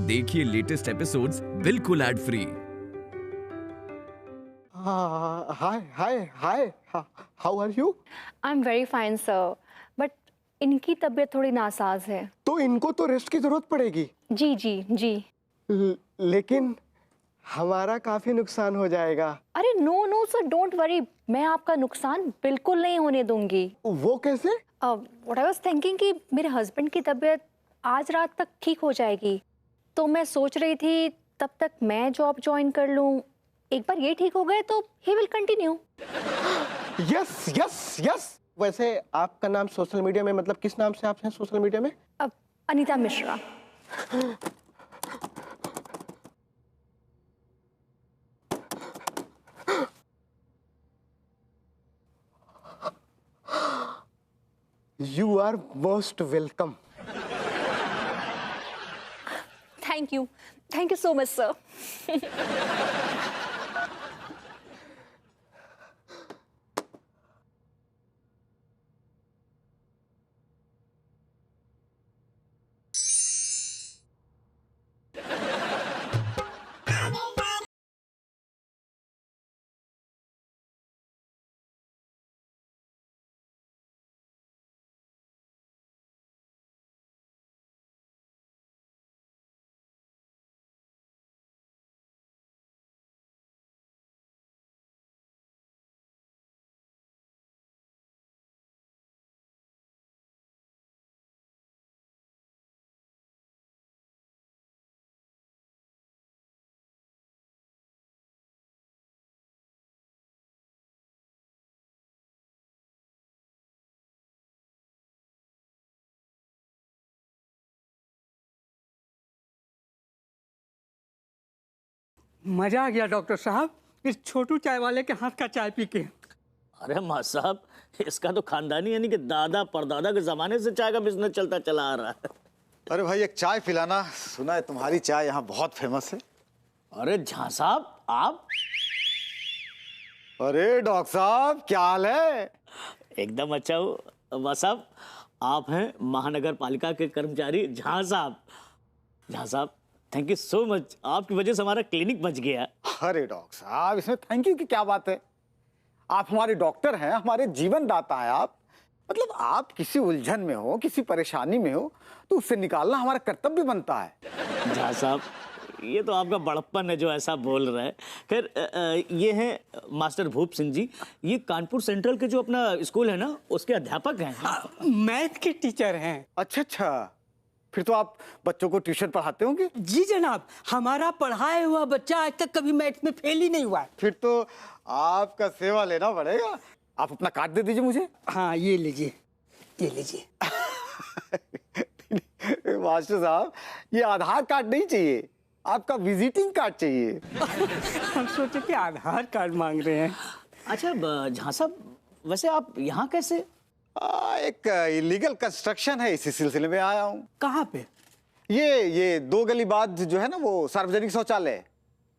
देखिए latest episodes बिल्कुल ad free. Hi how are you? I am very fine sir, but इनकी तबीयत थोड़ी नासाज है। तो इनको तो रेस्ट की जरूरत पड़ेगी। जी जी जी। लेकिन हमारा काफी नुकसान हो जाएगा। अरे no no sir, don't worry, मैं आपका नुकसान बिल्कुल नहीं होने दूंगी। वो कैसे? व्हाट आई वाज थिंकिंग कि मेरे हस्बैंड की तबीयत आज रात तक ठीक हो जाएगी, तो मैं सोच रही थी तब तक मैं जॉब ज्वाइन कर लूं। एक बार ये ठीक हो गए तो he will continue. Yes yes yes. वैसे आपका नाम सोशल मीडिया में, मतलब किस नाम से आप हैं सोशल मीडिया में? Anita Mishra. You are most welcome. Thank you so much sir. मजा आ गया डॉक्टर साहब इस छोटू चाय वाले के हाथ का चाय पी के। अरे माँ साहब, इसका तो खानदानी यानी कि दादा परदादा के जमाने से चाय का बिजनेस चलता चला आ रहा है। अरे भाई एक चाय पिलाना, सुना है तुम्हारी चाय यहाँ बहुत फेमस है। अरे झा साहब आप? अरे डॉक्टर साहब क्या हाल है? एकदम अच्छा हो माँ साहब। आप हैं महानगर पालिका के कर्मचारी झा साहब। झा साहब थैंक यू सो मच, आपकी वजह से हमारा क्लिनिक बच गया। अरे डॉक्टर साहब इसमें थैंक यू की क्या बात है? आप हमारे डॉक्टर हैं, हमारे जीवन दाता है आप। मतलब आप किसी उलझन में हो, किसी परेशानी में हो तो उससे निकालना हमारा कर्तव्य बनता है। झा साहब ये तो आपका बड़प्पन है जो ऐसा बोल रहा है। खैर ये हैं मास्टर भूप सिंह जी, ये कानपुर सेंट्रल के जो अपना स्कूल है ना उसके अध्यापक हैं। मैथ के टीचर हैं। अच्छा अच्छा, फिर तो आप बच्चों को ट्यूशन पढ़ाते होंगे? जी जनाब, हमारा पढ़ाया हुआ बच्चा आज तक कभी मैथ में फेल ही नहीं हुआ है। फिर तो आपका सेवा लेना पड़ेगा। आप अपना कार्ड दे दीजिए मुझे। हाँ ये लीजिए, ये लीजिए। मास्टर साहब ये आधार कार्ड नहीं चाहिए, आपका विजिटिंग कार्ड चाहिए। हम सोचे कि आधार कार्ड मांग रहे हैं। अच्छा झा साहब वैसे आप यहाँ कैसे? एक इलीगल कंस्ट्रक्शन है, इसी सिलसिले में आया हूँ। कहाँ पे? ये 2 गली बाद जो है ना वो सार्वजनिक शौचालय,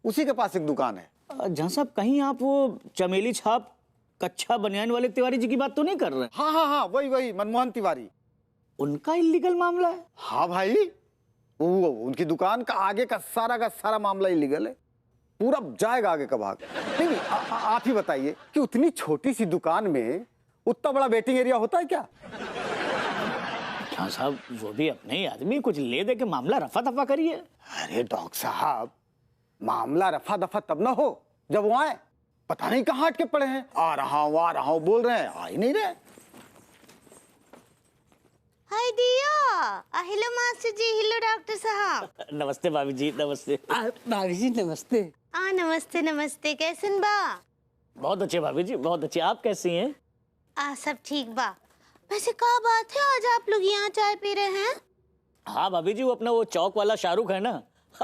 उसी के पास एक दुकान है। झा साहब कहीं आप वो चमेली छाप कच्चा बनियान वाले तिवारी जी की बात तो नहीं कर रहे? हाँ वही मनमोहन तिवारी। उनका इलीगल मामला है? हाँ भाई, वो उनकी दुकान का आगे का सारा मामला इलीगल है। पूरा जाएगा आगे का भाग। नहीं आप ही बताइए कि उतनी छोटी सी दुकान में उतना बड़ा वेटिंग एरिया होता है क्या? हाँ साहब वो भी अपने ही आदमी, कुछ ले दे के मामला रफा दफा करिए। अरे डॉक्टर साहब मामला रफा दफा तब ना हो जब वो आए। पता नहीं कहाँ अटके पड़े हैं, आ रहा हूँ बोल रहे हैं, आ ही नहीं रहे। हाय दिया, हेलो मास्टर जी, हेलो डॉक्टर साहब। नमस्ते भाभी जी, नमस्ते। भाभी जी नमस्ते। नमस्ते नमस्ते, कैसन बा? बहुत अच्छे भाभी जी, बहुत अच्छे। आप कैसी हैं? सब ठीक बा। वैसे क्या बात है आज आप लोग यहाँ चाय पी रहे हैं? हाँ भाभी जी, वो अपना वो चौक वाला शाहरुख है ना,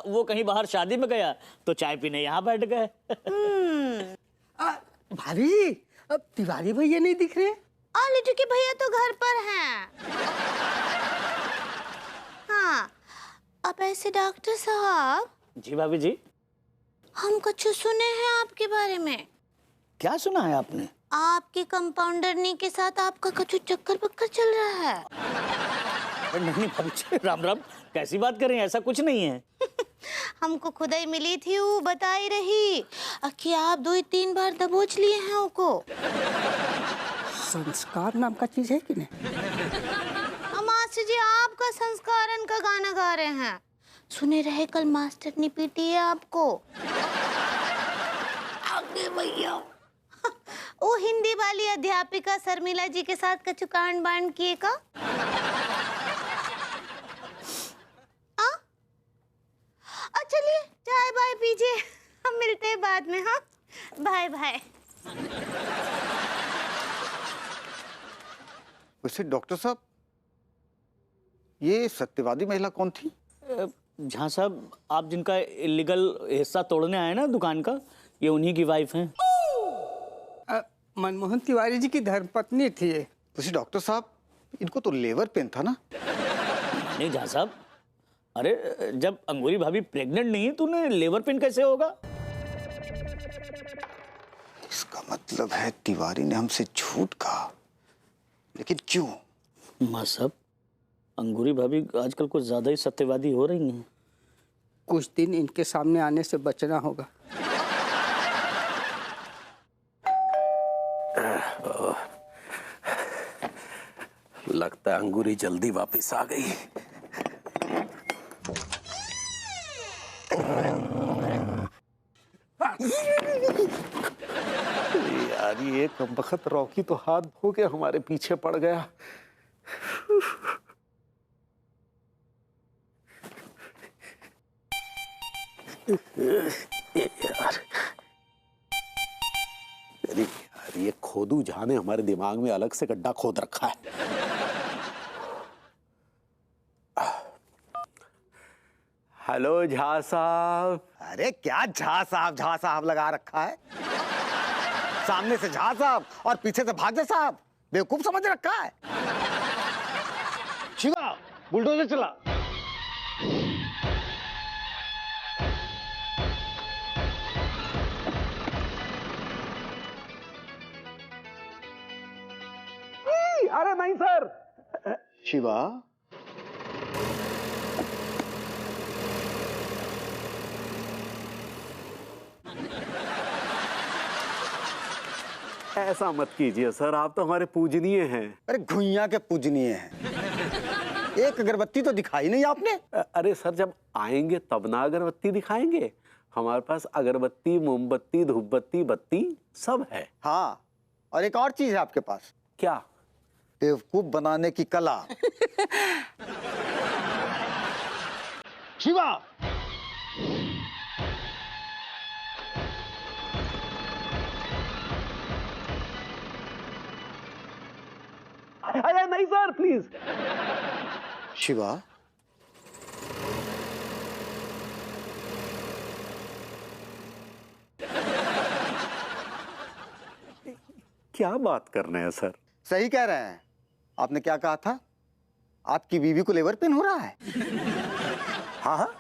वो कहीं बाहर शादी में गया तो चाय पीने यहाँ बैठ गए। भाभी जी अब तिवारी भैया नहीं दिख रहे? लिट्टू के भैया तो घर पर हैं। हाँ अब ऐसे डॉक्टर साहब। जी भाभी जी। हम कुछ सुने हैं आपके बारे में। क्या सुना है आपने? आपके कंपाउंडरनी के साथ आपका कुछ चक्कर पक्कर चल रहा है। नहीं भाभी जी, राम राम, कैसी बात करें, ऐसा कुछ नहीं है। हमको खुद ही मिली थी, वो बता ही रही कि आप 2-3 बार दबोच लिए हैं उनको। संस्कार नाम का चीज है कि नहीं? मास्टर जी आपका संस्कारन का गाना गा रहे हैं। सुने रहे कल मास्टर ने पीटी है आपको। अरे भैया वो हिंदी वाली अध्यापिका शर्मिला जी के साथ कछु कांड बांड किए का? चलिए चाय बाय पीजिए, हम मिलते हैं बाद में। हाँ बाय बाय। वैसे डॉक्टर साहब, ये सत्यवादी महिला कौन थी? झा साहब, आप जिनका इलीगल हिस्सा तोड़ने आए ना दुकान का, ये उन्हीं की वाइफ हैं। मनमोहन तिवारी जी की धर्मपत्नी थी ये। वैसे डॉक्टर साहब, इनको तो लेबर पेन था ना? नहीं झा साहब, अरे जब अंगूरी भाभी प्रेग्नेंट नहीं है तो उन्हें लेबर पेन कैसे होगा? इसका मतलब है तिवारी ने हमसे झूठ कहा, लेकिन क्यों? माँ साहब, अंगूरी भाभी आजकल कुछ ज्यादा ही सत्यवादी हो रही हैं। कुछ दिन इनके सामने आने से बचना होगा। लगता है अंगूरी जल्दी वापस आ गई। यार ये कमबख्त रॉकी तो हाथ धो के हमारे पीछे पड़ गया। यार ये खोदू झा ने हमारे दिमाग में अलग से गड्ढा खोद रखा है। हेलो झा साहब। अरे क्या झा साहब लगा रखा है? सामने से झा साहब और पीछे से भाग्य साहब, बेवकूफ समझ रखा है। शिवा, बुलडोजर चला। अरे नहीं सर। शिवा, ऐसा मत कीजिए सर, आप तो हमारे पूजनीय हैं। अरे घुइयां के पूजनीय हैं। एक अगरबत्ती तो दिखाई नहीं आपने। अरे सर, जब आएंगे तब ना अगरबत्ती दिखाएंगे। हमारे पास अगरबत्ती, मोमबत्ती, धूपबत्ती, बत्ती सब है। हाँ, और एक और चीज है आपके पास। क्या? बेवकूफ बनाने की कला। शिवा, अरे नहीं सर, प्लीज। शिवा, क्या बात कर रहे हैं सर? सही कह रहे हैं। आपने क्या कहा था? आपकी बीवी को लेबर पेन हो रहा है। हाँ हाँ,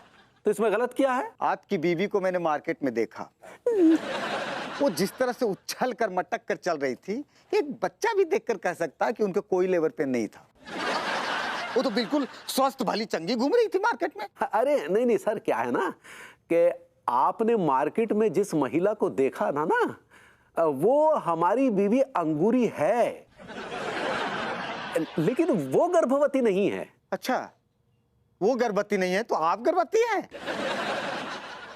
तो इसमें गलत क्या है? आपकी बीवी को मैंने मार्केट में देखा, वो जिस तरह से उछल कर मटक कर चल रही थी, एक बच्चा भी देखकर कह सकता है कि उनके कोई लेबर पेन नहीं था। वो तो बिल्कुल स्वस्थ भली चंगी घूम रही थी मार्केट में। अरे नहीं नहीं सर, क्या है ना कि आपने मार्केट में जिस महिला को देखा था ना, वो हमारी बीवी अंगूरी है, लेकिन वो गर्भवती नहीं है। अच्छा, वो गर्भवती नहीं है तो आप गर्भवती हैं?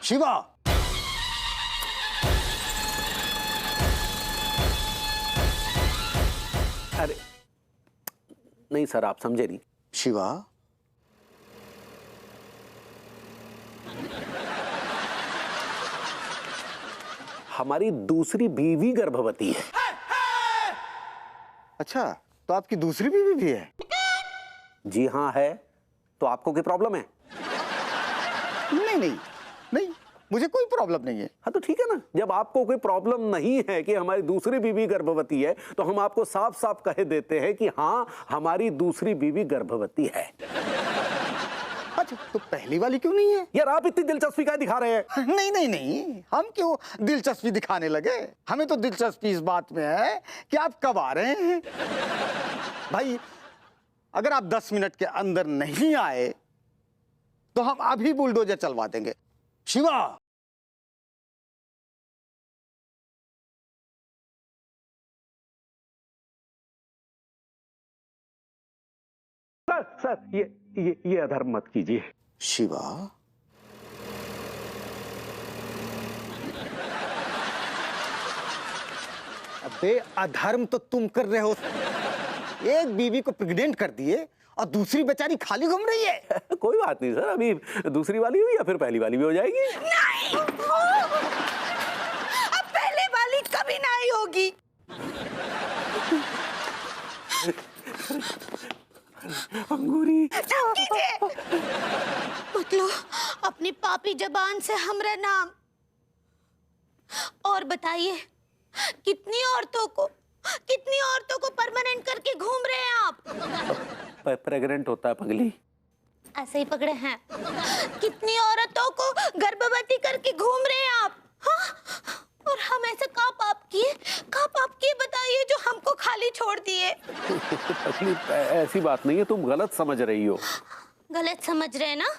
शिवा, अरे नहीं सर, आप समझे नहीं। शिवा, हमारी दूसरी बीवी गर्भवती है। अच्छा, तो आपकी दूसरी बीवी भी है? जी हाँ है। तो आपको कोई प्रॉब्लम है? नहीं नहीं नहीं, मुझे कोई प्रॉब्लम नहीं है। हाँ तो ठीक है ना, जब आपको कोई प्रॉब्लम नहीं है कि हमारी दूसरी बीवी गर्भवती है, तो हम आपको साफ साफ कह देते हैं कि हाँ, हमारी दूसरी बीवी गर्भवती है। अच्छा, तो पहली वाली क्यों नहीं है? यार आप इतनी दिलचस्पी क्या दिखा रहे हैं? नहीं नहीं नहीं, हम क्यों दिलचस्पी दिखाने लगे? हमें तो दिलचस्पी इस बात में है कि आप कब आ रहे हैं। भाई, अगर आप 10 मिनट के अंदर नहीं आए तो हम अभी बुलडोजर चलवा देंगे। शिवा, सर ये अधर्म मत कीजिए। शिवा, अबे अधर्म तो तुम कर रहे हो। एक बीवी को प्रेग्नेंट कर दिए और दूसरी बेचारी खाली घूम रही है। कोई बात नहीं सर, अभी दूसरी वाली हुई या फिर पहली वाली भी हो जाएगी। नहीं, अब पहले वाली कभी नहीं होगी। अंगूरी, मतलब अपनी पापी जबान से हमरा नाम। और बताइए, कितनी औरतों को परमानेंट करके घूम रहे हैं आप? प्रेग्नेंट होता है पगली। ऐसे ही पकड़े हैं। कितनी औरतों को गर्भवती करके घूम रहे हैं आप? हाँ? और हम ऐसे का पाप किए बताइए जो हमको खाली छोड़ दिए? पगली ऐसी बात नहीं है, तुम गलत समझ रही हो। गलत समझ रहे ना?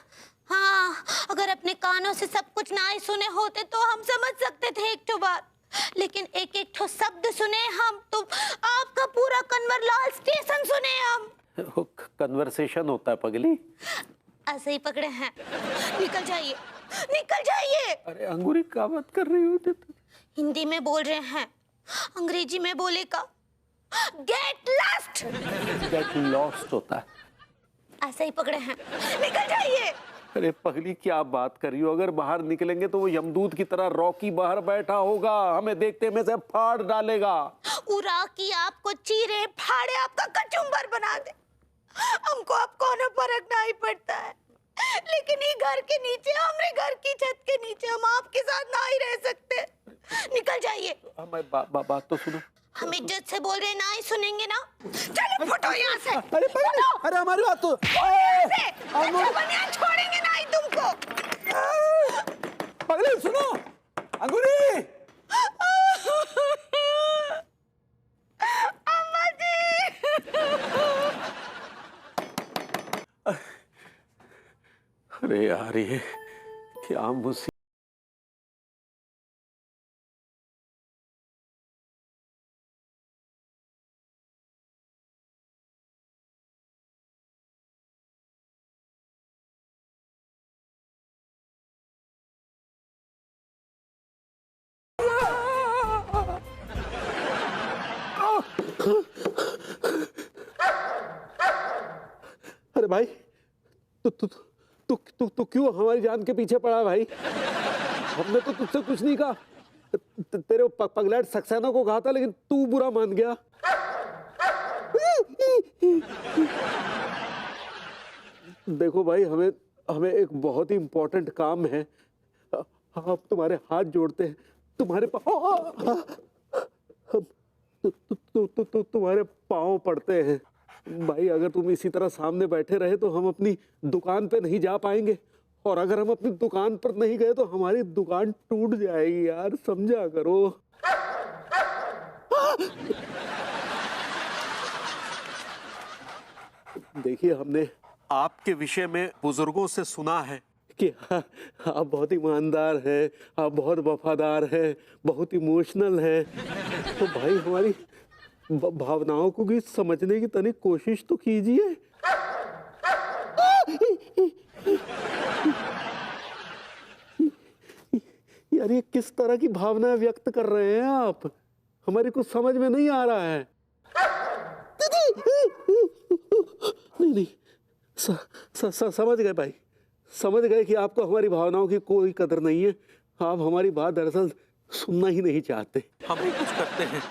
हाँ, अगर अपने कानों से सब कुछ ना ही सुने होते तो हम समझ सकते थे एक ठो बात, लेकिन एक एक ठो शब्द सुने हम तो आपका पूरा कन्वरलाल स्टेशन सुने हम। कन्वर्सेशन होता है पगली। ऐसे ही पकड़े हैं। निकल जाइए, निकल जाइए। अरे अंगूरी, क्या बात कर रही हो? हिंदी में बोल रहे हैं, अंग्रेजी में बोलेगा गेट लॉस्ट। गेट लॉस्ट होता है। ऐसे ही पकड़े हैं, निकल जाइए। अरे पगली, क्या बात कर रही हो? अगर बाहर निकलेंगे तो वो यमदूत की तरह रॉकी बाहर बैठा होगा, हमें देखते में से फाड़ डालेगा। उरा की आपको चीरे फाड़े आपका कचुम्बर बना दे, हमको अब कोनो फर्क नहीं पड़ता है। लेकिन ये घर के नीचे, हमारे घर की छत के नीचे हम आपके साथ नहीं रह सकते। निकल जाइए। हमारी बात तो सुनो। हम इज्जत से बोल रहे, नहीं सुनेंगे ना? चलो फुटो यहाँ से। अरे पगली, अरे हमारी बात तो बनियान छोड़ेंगे नहीं तुमको। पगली सुनो। अंगूरी, अम्मा जी। अरे यार, ये क्या मुसीबत। अरे भाई, तू क्यों हमारी जान के पीछे पड़ा भाई? हमने तो तुझसे कुछ नहीं कहा। तेरे पगलैट सक्सेना को कहा था, लेकिन तू बुरा मान गया। देखो भाई, हमें एक बहुत ही इंपॉर्टेंट काम है। आप तुम्हारे हाथ जोड़ते हैं, तुम्हारे तुम्हारे पाँव पड़ते हैं भाई। अगर तुम इसी तरह सामने बैठे रहे तो हम अपनी दुकान पे नहीं जा पाएंगे, और अगर हम अपनी दुकान पर नहीं गए तो हमारी दुकान टूट जाएगी यार, समझा करो। देखिए, हमने आपके विषय में बुजुर्गों से सुना है कि आप बहुत ईमानदार हैं, आप बहुत वफादार हैं, बहुत इमोशनल हैं। तो भाई, हमारी भावनाओं को भी समझने की तनिक कोशिश तो कीजिए। यार, ये किस तरह की भावनाएं व्यक्त कर रहे हैं आप? हमारी कुछ समझ में नहीं आ रहा है। नहीं, समझ गए भाई, समझ गए कि आपको हमारी भावनाओं की कोई कदर नहीं है। आप हमारी बात दरअसल सुनना ही नहीं चाहते। हम ही कुछ करते हैं।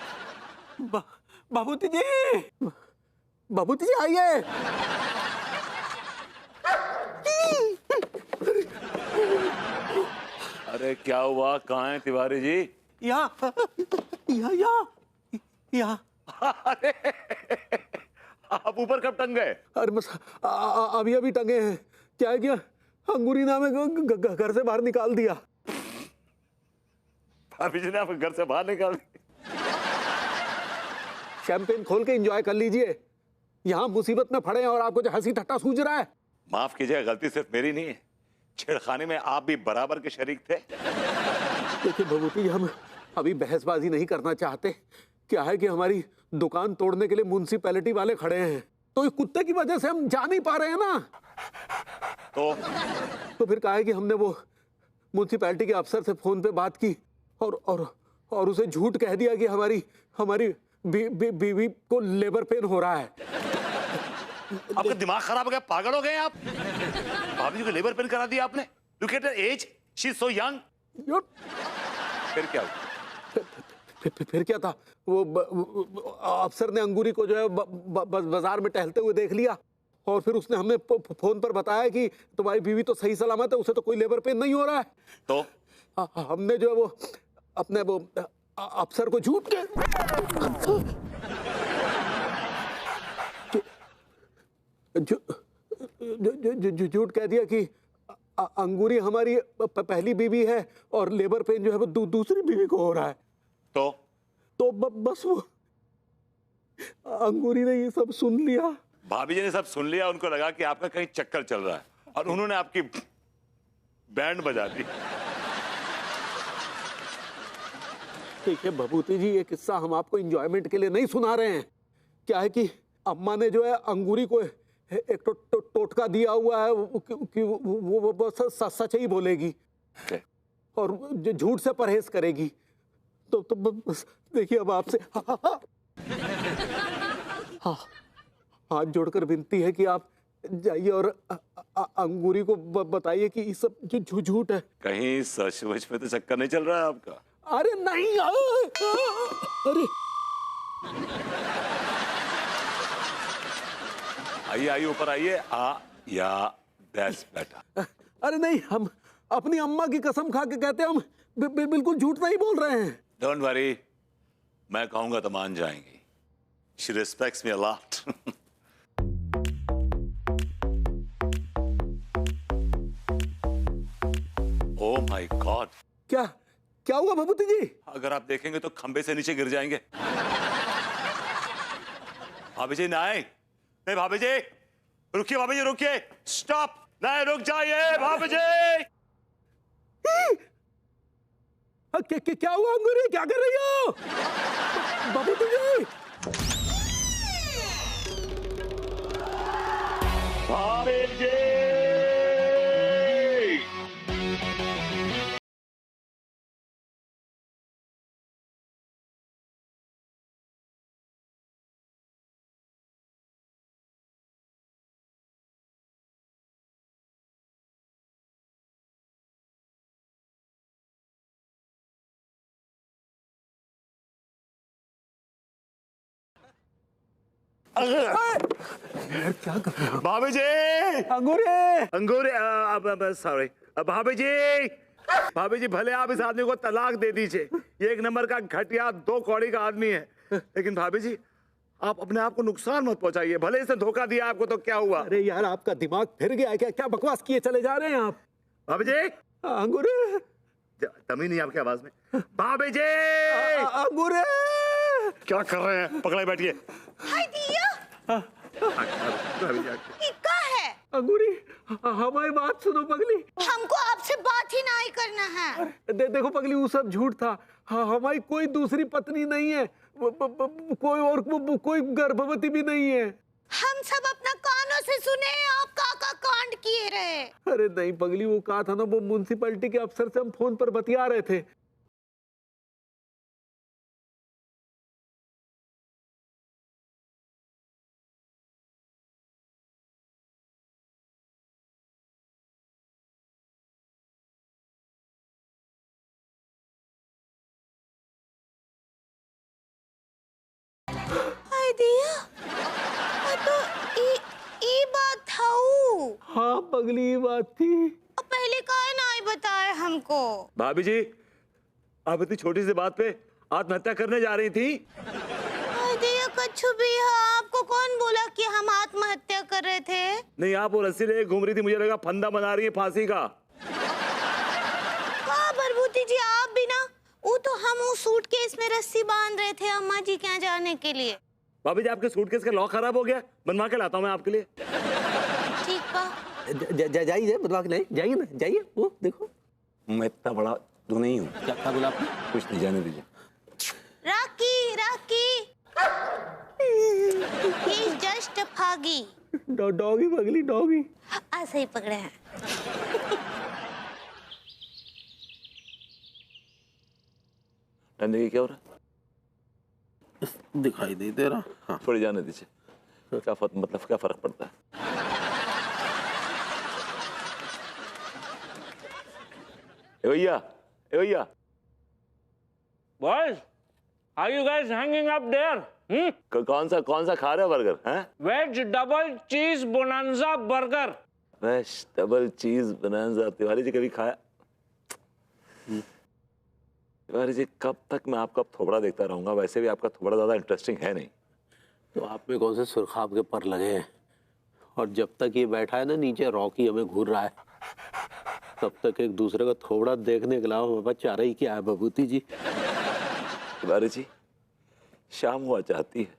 बाबूजी जी, बाबूजी जी आइए। अरे क्या हुआ, कहाँ है तिवारी जी? यहाँ। अरे आप ऊपर कब टंग गए? अरे बस अभी टंगे हैं। क्या है, क्या अंगूरी ने हमें घर से बाहर निकाल दिया। भाभी जी ने आपको घर से बाहर निकाल दिया? शैंपेन खोल के एंजॉय कर लीजिए। यहाँ मुसीबत में पड़े हैं और आपको जो हंसी ठट्टा सूझ रहा है। माफ कीजिएगा, गलती सिर्फ मेरी नहीं है, छेड़खानी में आप भी बराबर के शरीक थे। देखिए भभूति जी, हम अभी बहसबाजी नहीं करना चाहते। क्या है कि हमारी दुकान तोड़ने के लिए म्युनिसिपैलिटी वाले खड़े हैं, तो इस कुत्ते की वजह से हम जा नहीं पा रहे हैं ना। तो फिर कहा है कि हमने वो म्युनिसिपैलिटी के अफसर से फोन पे बात की और उसे झूठ कह दिया कि हमारी बीवी को लेबर पेन हो रहा है। आपका दिमाग खराब हो गया, पागल हो गए आप? भाभी जी को लेबर पेन करा दिया आपने? Look at her age, she is so young. फिर क्या हुआ? फिर क्या था, वो अफसर ने अंगूरी को जो है बाजार में टहलते हुए देख लिया और फिर उसने हमें फोन पर बताया कि तुम्हारी बीवी तो सही सलामत है, उसे तो कोई लेबर पेन नहीं हो रहा है। तो हमने जो है वो अपने वो अफसर को झूठ के झूठ कह दिया कि अंगूरी हमारी पहली बीवी है और लेबर पेन जो है वो दूसरी बीवी को हो रहा है। तो बस वो अंगूरी ने ये सब सुन लिया। भाभी जी ने सब सुन लिया, उनको लगा कि आपका कहीं चक्कर चल रहा है और उन्होंने आपकी बैंड बजा दी। देखिए भभूति जी, ये किस्सा हम आपको एंजॉयमेंट के लिए नहीं सुना रहे हैं। क्या है कि अम्मा ने जो है अंगूरी को एक टोटका दिया हुआ है कि वो सच ही बोलेगी और झूठ से परहेज करेगी। तो बस देखिए, अब आपसे हाथ जोड़कर विनती है कि आप जाइए और अंगूरी को बताइए कि ये सब जो झूठ है। कहीं सच में तो चक्कर नहीं चल रहा है आपका? अरे नहीं, अरे आइए ऊपर आइए। या दैट्स बेटर। अरे नहीं, हम अपनी अम्मा की कसम खा के कहते हैं, हम बिल्कुल झूठ नहीं बोल रहे हैं। डोंट वरी, मैं कहूंगा तो मान जाएंगी। She respects me a lot. Oh my God. क्या हुआ भभूति जी? अगर आप देखेंगे तो खंबे से नीचे गिर जाएंगे। भाभी जी नहीं, नहीं भाभी जी रुकिए, भाभी जी रुकिए, स्टॉप, नहीं रुक जाइए भाभी जी। क्या हुआ अंगूरी, क्या कर रही हो भभूति जी? भाभी जी क्या कर रहे हो? भाभी जी अंगूरे सॉरी भाभी जी भले आप इस आदमी को तलाक दे दीजिए, ये एक नंबर का घटिया दो कौड़ी का आदमी है, लेकिन भाभी जी आप अपने आप को नुकसान मत पहुंचाइए। भले इसने धोखा दिया आपको तो क्या हुआ? अरे यार, आपका दिमाग फिर गया है क्या? क्या बकवास किए चले जा रहे हैं आप? भाभी जी अंगूरे, दमी नहीं आपकी आवाज में। भाभी जी अंगूरे क्या कर रहे हैं? पकड़े बैठिए। हाय दिया, ये क्या है? अंगूरी, हमारी बात सुनो पगली। हमको आपसे बात ही नहीं करना है। देखो पगली, वो सब झूठ था। हमारी कोई दूसरी पत्नी नहीं है, कोई गर्भवती भी नहीं है। हम सब अपना कानों से सुने आप काका कांड किए रहे। अरे नहीं पगली, वो कहा था ना, वो म्युनिसिपैलिटी के अफसर से हम फोन पर बतिया रहे थे। तो ये बात था। हाँ पगली, ये बात थी। पहले काहे नहीं बताए हमको? भाभी जी आप इतनी छोटी सी बात पे आत्महत्या करने जा रही थी? कच्छू भी है, आपको कौन बोला कि हम आत्महत्या कर रहे थे? नहीं, आप वो रस्सी ले घूम रही थी, मुझे लगा फंदा बना रही है फांसी का। हाँ प्रभूति जी, आप भी ना, वो तो हम उस सूटकेस में रस्सी बांध रहे थे अम्मा जी के यहाँ जाने के लिए। भाभी जी आपके सूटकेस का लॉक खराब हो गया, बनवा के लाता हूँ मैं आपके लिए। ठीक बा, जाइए बदवा के नहीं जाइए ना, जाइए। वो देखो मैं इतना बड़ा तो नहीं हूँ। क्या बोला आपने? कुछ नहीं, जाने दीजिए। Rocky Rocky he is just foggy. Doggy पगली डॉगी। ऐसे ही पकड़े हैं। डंडे की क्या हो रहा है? दिखाई नहीं दे रहा। हाँ थोड़ी जाने दीजिए। क्या मतलब क्या फर्क पड़ता है? ए भैया, ए भैया। Boys, are you guys hanging up there? कौन सा खा रहे हो बर्गर? हैं? Veg double cheese bonanza burger. Veg double cheese बनाना। तिवारी जी कभी खाया? तिवारी जी कब तक मैं आपका थोबड़ा देखता रहूंगा? वैसे भी आपका थोबड़ा ज्यादा इंटरेस्टिंग है नहीं। तो आप में कौन से सुरखाब के पर लगे हैं? और जब तक ये बैठा है ना नीचे रॉकी हमें घूर रहा है, तब तक एक दूसरे का थोबड़ा देखने के अलावा हमारे पास चारा ही क्या है बबूती जी। तिवारी जी शाम हुआ चाहती है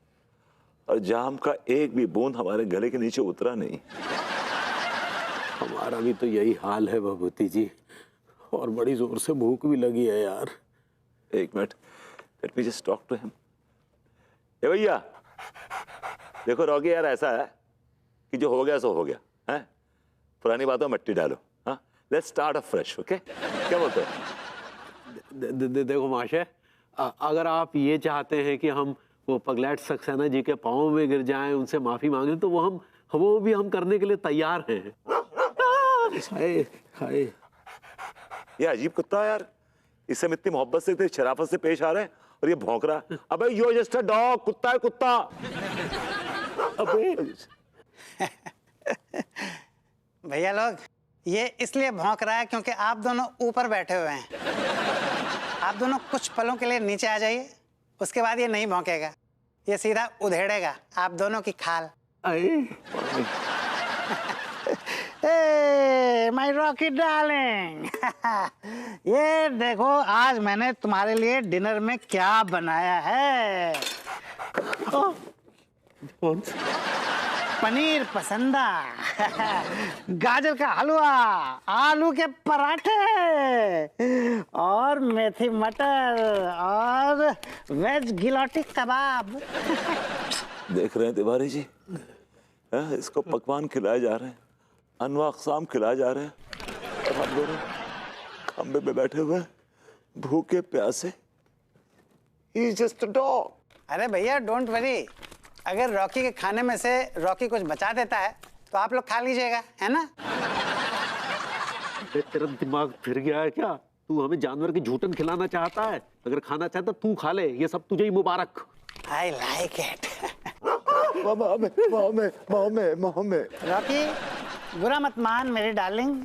और जाम का एक भी बूंद हमारे गले के नीचे उतरा नहीं। हमारा भी तो यही हाल है बबूती जी, और बड़ी जोर से भूख भी लगी है यार। एक minute, let me just talk to him. ए भैया देखो रॉकी यार, ऐसा है कि जो हो गया सो हो गया है। पुरानी बातों में मट्टी डालो। हाँ, let's start a fresh. Okay, क्या बोलते हो? देखो माशे, अगर आप ये चाहते हैं कि हम वो पगलैट सक्सेना जी के पाँव में गिर जाएं, उनसे माफी मांगे, तो वो भी हम करने के लिए तैयार हैं। हाय हाय, ये अजीब कुत्ता है यार। इससे हम इतनी मोहब्बत से, इतनी शराफत से पेश आ रहे हैं और ये भौंक रहा है। अबे यू जस्ट अ डॉग, कुत्ता है कुत्ता। अबे भैया लोग, ये इसलिए भौंक रहा है क्योंकि आप दोनों ऊपर बैठे हुए हैं। आप दोनों कुछ पलों के लिए नीचे आ जाइए, उसके बाद ये नहीं भौंकेगा, ये सीधा उधेड़ेगा आप दोनों की खाल। माय रॉकी डार्लिंग, ये देखो आज मैंने तुम्हारे लिए डिनर में क्या बनाया है। पनीर पसंदा, गाजर का हलवा, आलू के पराठे और मेथी मटर और वेज गिलौटी कबाब। देख रहे हैं तिवारी जी, इसको पकवान खिलाए जा रहे हैं, अनवा अक़साम खिलाए जा रहे हैं, और हम दोनों खंबे पे बैठे हुए भूखे प्यासे। He is just a dog. अरे भैया डोंट वरी, अगर रॉकी के खाने में से रॉकी कुछ बचा देता है तो आप लोग खा लीजिएगा, है ना? तेरा दिमाग फिर गया है क्या? तू हमें जानवर की झूठन खिलाना चाहता है? अगर खाना चाहता तू खा ले, ये सब तुझे ही मुबारक। I like it. रॉकी बुरा मत मान मेरी डार्लिंग।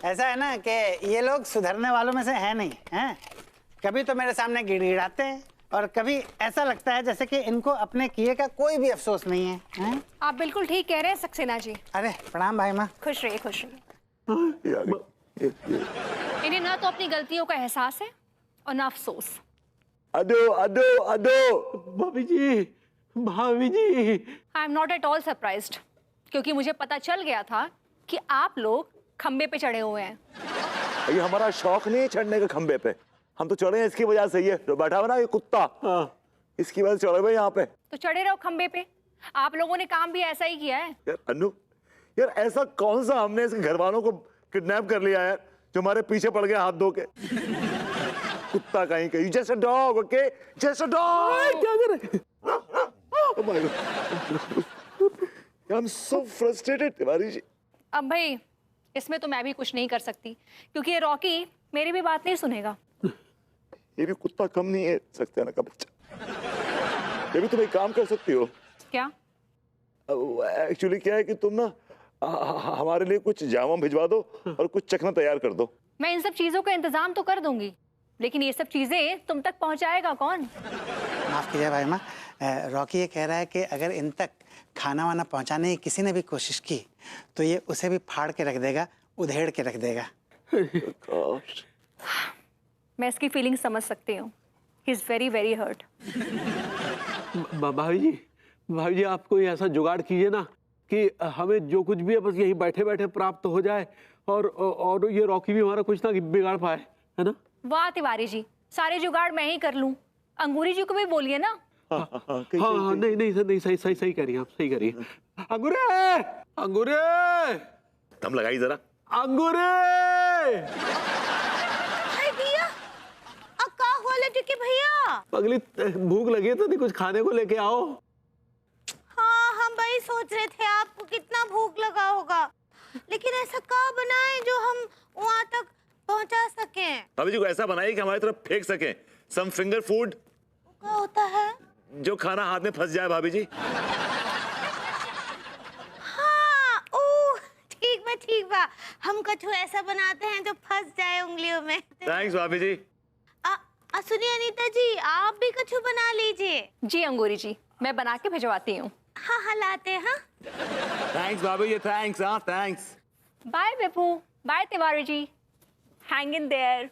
ऐसा है ना कि ये लोग सुधरने वालों में से है नहीं, हैं? कभी तो मेरे सामने गिड़गिड़ाते हैं और कभी ऐसा लगता है जैसे कि इनको अपने किए का कोई भी अफसोस नहीं है, हैं? आप बिल्कुल ठीक कह रहे हैं सक्सेना जी। अरे प्रणाम भाई माँ। खुश रहिए खुश रहिए। इन्हें ना तो अपनी गलतियों का एहसास है और ना अफसोस। अदो अदो अदो। भाभी जी, भाभी जी। I am not at all surprised, क्योंकि मुझे पता चल गया था कि आप लोग खंबे पे चढ़े हुए हैं। ये हमारा शौक नहीं है चढ़ने के खंबे पे, हम तो चढ़े हैं इसकी वजह से। ये जो बैठा हुआ ना ये कुत्ता, इसकी वजह से चढ़े हुए यहाँ पे। तो चढ़े रहो खंबे पे, आप लोगों ने काम भी ऐसा ही किया है। यार अन्नू, यार ऐसा कौन सा हमने इसके घर वालों को किडनैप कर लिया यार जो हमारे पीछे पड़ गया हाथ धो के? कुत्ता कहीं कहीं। Just a dog, okay, just a dog. क्या कर रहे? Oh my God. I'm so frustrated Tiwari ji. अब भाई इसमें तो मैं भी कुछ नहीं कर सकती, क्योंकि ये रॉकी मेरी भी बात नहीं सुनेगा। ये भी कुत्ता कम नहीं है सक्सेना का बच्चा। ये भी तुम एक काम कर सकती हो। क्या? एक्चुअली क्या है कि तुम ना हमारे लिए कुछ जामा भिजवा दो और कुछ चखना तैयार कर दो। मैं इन सब चीजों का इंतजाम तो कर दूंगी, लेकिन ये सब चीजें तुम तक पहुंचाएगा कौन? माफ कीजिए भाई माँ, रॉकी ये कह रहा है कि अगर इन तक खाना वाना पहुंचाने की किसी ने भी कोशिश की तो ये उसे भी फाड़ के रख देगा, उधेड़ के रख देगा। मैं इसकी फीलिंग समझ सकती हूँ। He is very very hurt. भाभी जी आप कोई ऐसा जुगाड़ कीजिए ना कि हमें जो कुछ भी है बस यही बैठे बैठे प्राप्त हो जाए और ये रॉकी भी हमारा कुछ ना बिगाड़ पाए, है ना? वाह तिवारी जी, सारे जुगाड़ मैं ही कर लूं। अंगूरी जी को भी बोलिए ना। हाँ, नहीं, सही कह रही हैं आप, सही कह रही हैं। अंगूरे, अंगूरे, दम लगाई जरा। अंगूरे, हाय भैया, का हुआ लटके भैया? पगली भूख लगी है तो नहीं कुछ खाने को लेके आओ। हाँ, हम वही सोच रहे थे आपको कितना भूख लगा होगा, लेकिन ऐसा क्या बनाएं जो हम वहाँ तक पहुँचा सकें? भाभी जी को ऐसा बनाइए कि हमारी तरफ फेंक सकें। सम फिंगर फूड। क्या होता है? जो खाना हाथ में फंस जाए भाभी जी। हाँ, ओह, ठीक बा। हम कछु ऐसा बनाते हैं जो फंस जाए उंगलियों में। थैंक्स भाभी जी। सुनिए अनीता जी, आप भी कछु बना लीजिए। जी अंगूरी जी, मैं बना के भिजवाती हूँ। हाँ, लाते हैं। थैंक्स भाभी जी, थैंक्स। हाँ, thanks. Bye Vibhu, bye Tiwari ji, hang in there.